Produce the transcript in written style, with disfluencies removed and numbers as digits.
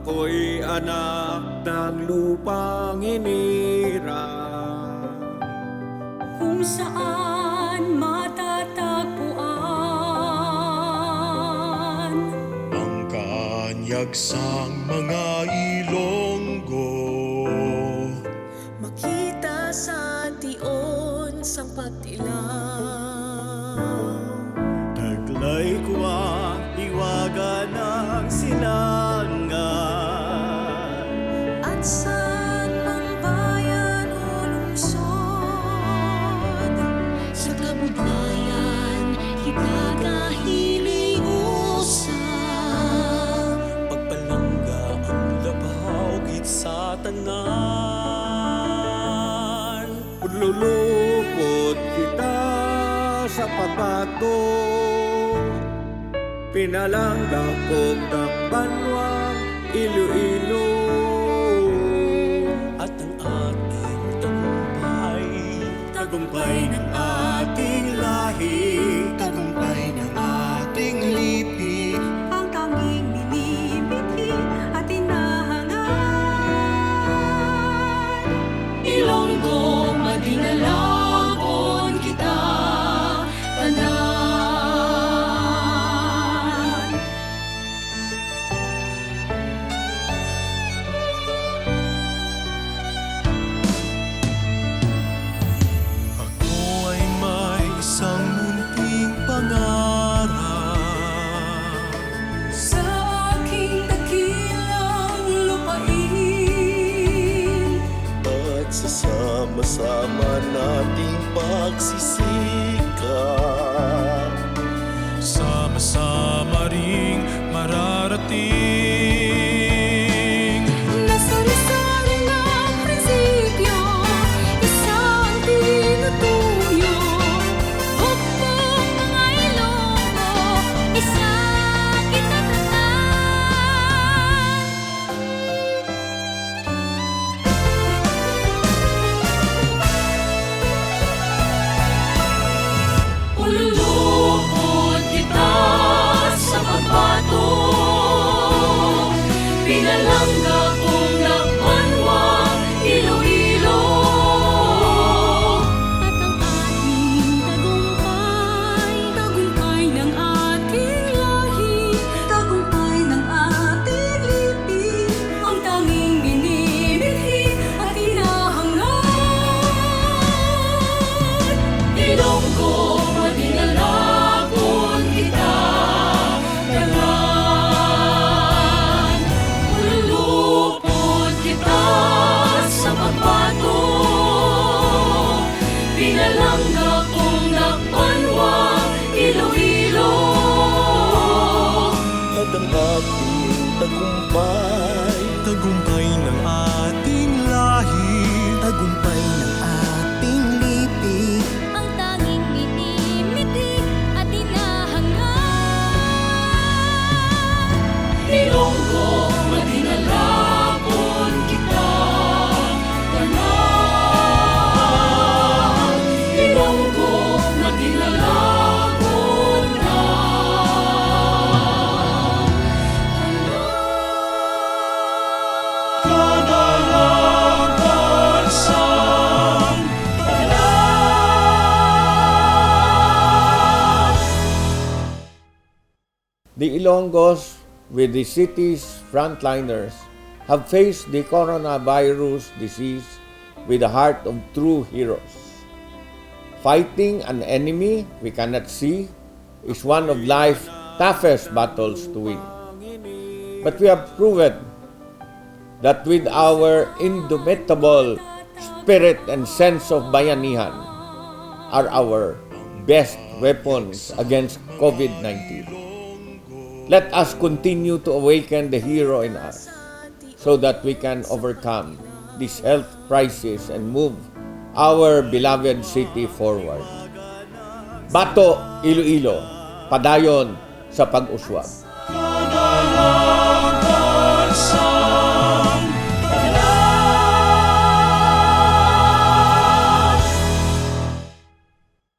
Ako'y anak ng lupang hinirang, kung saan matatagpuan ang kaanyagsang mga Ilonggo. Makita sa tion sang pagtilaw, taglay ko ang iwaga ng sinangga. at saan mang bayan o lungsod, sa kabutayan kita kahiling usap. Pagpalangga ang labaw git sa tanan, ululupot kita sa pagbato, pinalangga kong ng banwang Iloilo, at ang ating tagumpay, tagumpay ng ating lahi, Tagumpay ng ating lipi, ang tanging binibiti at inahangan. Ilonggo, madinalag-on kita, Tanan. ako ay may isang munting pangarap. Sa aking dakilang lupain, At sasama-sama nating pagsisikap, sama-sama ring mararating. nasari-sari ng prinsipyo, isang tinutuyo. Hukbong mga Ilonggo, isang itatatan. Ululupot kita sa pagbato, pinalangga kong nagbanwang Iloilo, At ang ating tagumpay, tagumpay ng ating lahi, tagumpay ng ating lipi, ang tanging binibighi at inahangan. Ilonggo, madinalag-on kita, Tanan. Ululupot kita sa pagbato, pinalangga kong nagbanwang Iloilo, At ang ating tagumpay, tagumpay ng ating lahi, tagumpay ng ating lipi, Ang tanging binibighi at inahangan. Ilonggo, madinalag-on kita, Tanan. Ilonggo, madinalag-on na, Kadalag-an sang The Ilonggos, with the city's frontliners, have faced the coronavirus disease with the heart of true heroes. Fighting an enemy we cannot see is one of life's toughest battles to win. But we have proven that with our indomitable spirit and sense of bayanihan are our best weapons against COVID-19. Let us continue to awaken the hero in us so that we can overcome this health crisis and move our beloved city forward. Bato, Iloilo, padayon sa pag-uswag. Kadalag-an.